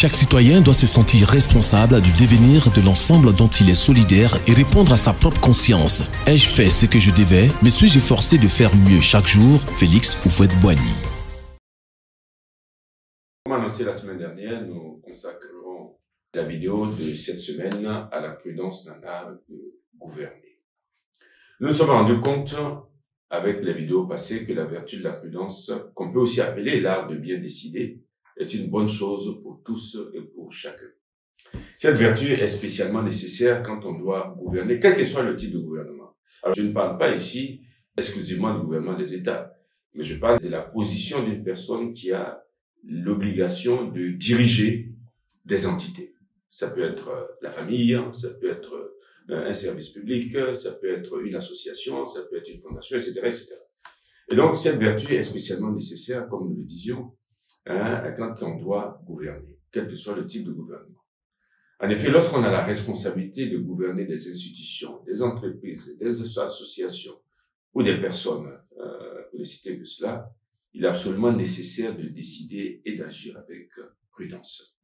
Chaque citoyen doit se sentir responsable du devenir de l'ensemble dont il est solidaire et répondre à sa propre conscience. Ai-je fait ce que je devais? Me suis-je forcé de faire mieux chaque jour? Félix Houphouët-Boigny. Comme annoncé la semaine dernière, nous consacrerons la vidéo de cette semaine à la prudence dans l'art de gouverner. Nous nous sommes rendus compte, avec les vidéos passées, que la vertu de la prudence, qu'on peut aussi appeler l'art de bien décider, est une bonne chose pour tous et pour chacun. Cette vertu est spécialement nécessaire quand on doit gouverner, quel que soit le type de gouvernement. Alors, je ne parle pas ici exclusivement du gouvernement des États, mais je parle de la position d'une personne qui a l'obligation de diriger des entités. Ça peut être la famille, ça peut être un service public, ça peut être une association, ça peut être une fondation, etc., etc. Et donc, cette vertu est spécialement nécessaire, comme nous le disions, quand on doit gouverner, quel que soit le type de gouvernement. En effet, lorsqu'on a la responsabilité de gouverner des institutions, des entreprises, des associations ou des personnes, pour ne citer que cela, il est absolument nécessaire de décider et d'agir avec prudence.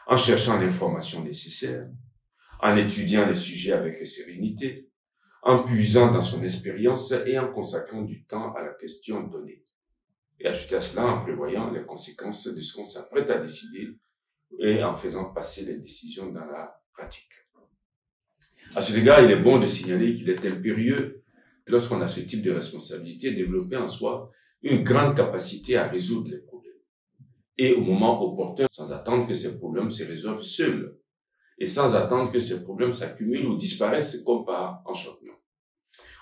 En cherchant l'information nécessaire, en étudiant les sujets avec sérénité, en puisant dans son expérience et en consacrant du temps à la question donnée. Et ajouter à cela en prévoyant les conséquences de ce qu'on s'apprête à décider et en faisant passer les décisions dans la pratique. À cet égard, il est bon de signaler qu'il est impérieux, lorsqu'on a ce type de responsabilité, développer en soi une grande capacité à résoudre les problèmes. Et au moment opportun, sans attendre que ces problèmes se résolvent seuls. Et sans attendre que ces problèmes s'accumulent ou disparaissent comme par enchantement.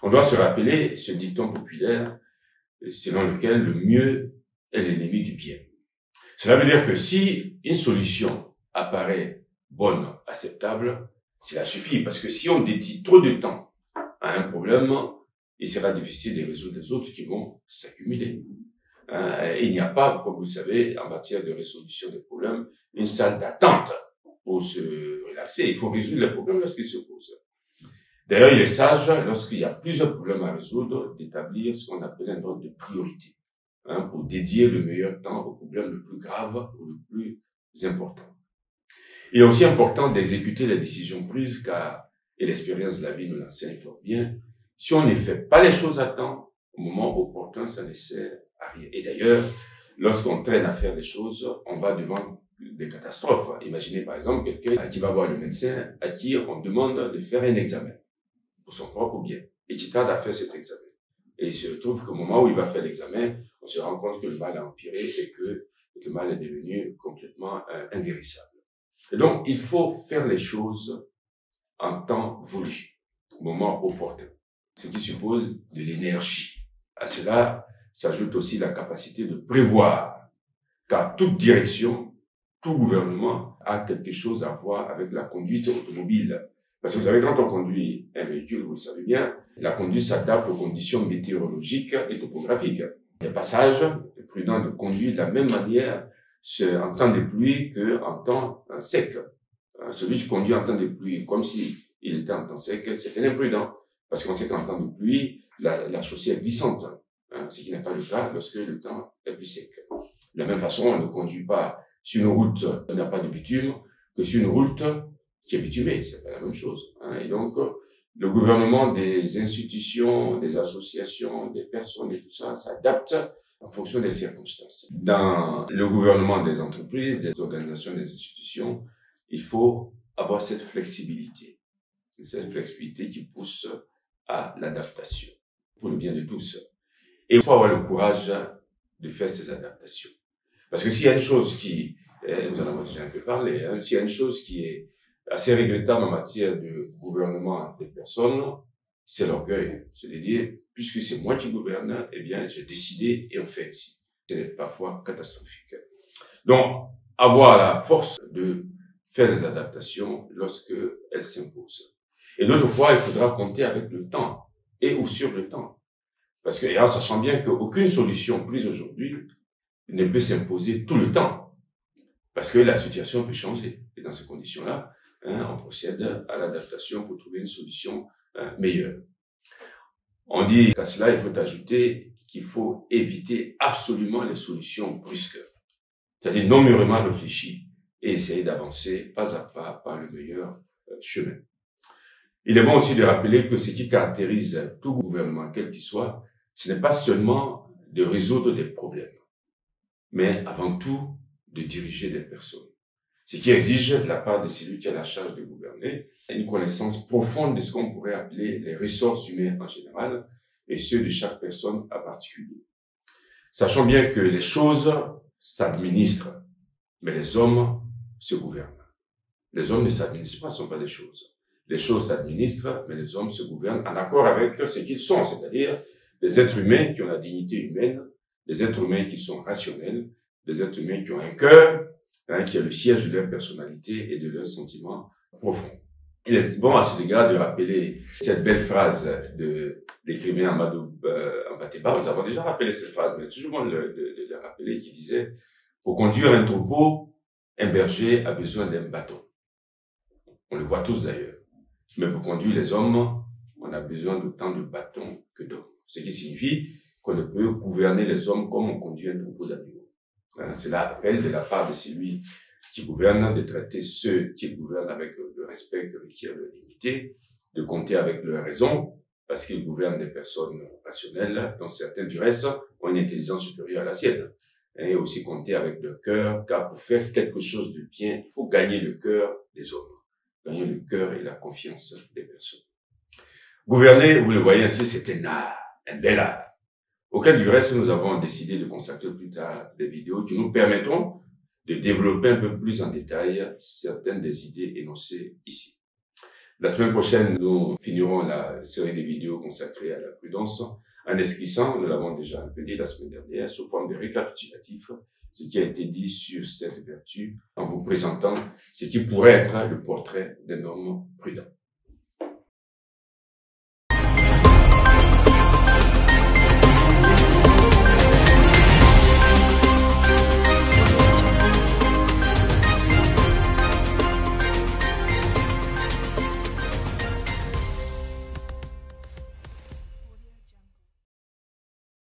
On doit se rappeler ce dicton populaire selon lequel le mieux est l'ennemi du bien. Cela veut dire que si une solution apparaît bonne, acceptable, cela suffit. Parce que si on dédie trop de temps à un problème, il sera difficile de résoudre les autres qui vont s'accumuler. Il n'y a pas, comme vous le savez, en matière de résolution des problèmes, une salle d'attente pour se relaxer. Il faut résoudre les problèmes lorsqu'ils se posent. D'ailleurs, il est sage, lorsqu'il y a plusieurs problèmes à résoudre, d'établir ce qu'on appelle un ordre de priorité, pour dédier le meilleur temps au problème le plus grave ou le plus important. Il est aussi important d'exécuter les décisions prises, car, et l'expérience de la vie nous l'enseigne fort bien, si on ne fait pas les choses à temps, au moment opportun, ça ne sert à rien. Et d'ailleurs, lorsqu'on traîne à faire les choses, on va devant des catastrophes. Imaginez par exemple quelqu'un qui va voir le médecin, à qui on demande de faire un examen pour son propre bien, et qui tarde à faire cet examen. Et il se retrouve qu'au moment où il va faire l'examen, on se rend compte que le mal a empiré et que le mal est devenu complètement inguérissable. Et donc, il faut faire les choses en temps voulu, au moment opportun, ce qui suppose de l'énergie. À cela s'ajoute aussi la capacité de prévoir, car toute direction, tout gouvernement a quelque chose à voir avec la conduite automobile. Parce que vous savez, quand on conduit un véhicule, vous le savez bien, la conduite s'adapte aux conditions météorologiques et topographiques. Les passages, il est prudent de conduire de la même manière en temps de pluie qu'en temps sec. Celui qui conduit en temps de pluie comme s'il était en temps sec, c'est imprudent. Parce qu'on sait qu'en temps de pluie, la chaussée est glissante, ce qui n'est pas le cas lorsque le temps est plus sec. De la même façon, on ne conduit pas sur une route qui n'a pas de bitume que sur une route qui est bitumée, c'est pas la même chose. Et donc, le gouvernement des institutions, des associations, des personnes et tout ça s'adapte en fonction des circonstances. Dans le gouvernement des entreprises, des organisations, des institutions, il faut avoir cette flexibilité qui pousse à l'adaptation pour le bien de tous. Et il faut avoir le courage de faire ces adaptations. Parce que s'il y a une chose qui, nous en avons déjà un peu parlé, s'il y a une chose qui est assez regrettable en matière de gouvernement des personnes, c'est l'orgueil. C'est-à-dire, puisque c'est moi qui gouverne, eh bien, j'ai décidé et on fait ainsi. C'est parfois catastrophique. Donc, avoir la force de faire des adaptations lorsque elles s'imposent. Et d'autres fois, il faudra compter avec le temps et ou sur le temps. Parce que, et en sachant bien qu'aucune solution prise aujourd'hui ne peut s'imposer tout le temps. Parce que la situation peut changer. Et dans ces conditions-là, on procède à l'adaptation pour trouver une solution meilleure. On dit qu'à cela, il faut ajouter qu'il faut éviter absolument les solutions brusques, c'est-à-dire non mûrement réfléchies, et essayer d'avancer pas à pas par le meilleur chemin. Il est bon aussi de rappeler que ce qui caractérise tout gouvernement, quel qu'il soit, ce n'est pas seulement de résoudre des problèmes, mais avant tout de diriger des personnes. Ce qui exige de la part de celui qui a la charge de gouverner une connaissance profonde de ce qu'on pourrait appeler les ressources humaines en général et ceux de chaque personne en particulier. Sachons bien que les choses s'administrent, mais les hommes se gouvernent. Les hommes ne s'administrent pas, ce ne sont pas des choses. Les choses s'administrent, mais les hommes se gouvernent en accord avec ce qu'ils sont, c'est-à-dire des êtres humains qui ont la dignité humaine, des êtres humains qui sont rationnels, des êtres humains qui ont un cœur, qui est le siège de leur personnalité et de leurs sentiments profonds. Il est bon à ce égard de rappeler cette belle phrase de l'écrivain Amadou Mbateba. Nous avons déjà rappelé cette phrase, mais toujours bon de la rappeler, qui disait « Pour conduire un troupeau, un berger a besoin d'un bâton. » On le voit tous d'ailleurs. Mais pour conduire les hommes, on a besoin d'autant de bâtons que d'hommes. Ce qui signifie qu'on ne peut gouverner les hommes comme on conduit un troupeau d'animaux. Cela appelle de la part de celui qui gouverne de traiter ceux qui gouvernent avec le respect que requiert leur dignité, de compter avec leur raison, parce qu'ils gouvernent des personnes rationnelles, dont certains du reste ont une intelligence supérieure à la sienne, et aussi compter avec leur cœur, car pour faire quelque chose de bien, il faut gagner le cœur des hommes, gagner le cœur et la confiance des personnes. Gouverner, vous le voyez ainsi, c'est un art, un bel art, auquel du reste nous avons décidé de consacrer plus tard des vidéos qui nous permettront de développer un peu plus en détail certaines des idées énoncées ici. La semaine prochaine, nous finirons la série des vidéos consacrées à la prudence en esquissant, nous l'avons déjà un peu dit la semaine dernière, sous forme de récapitulatif, ce qui a été dit sur cette vertu en vous présentant ce qui pourrait être le portrait d'un homme prudent.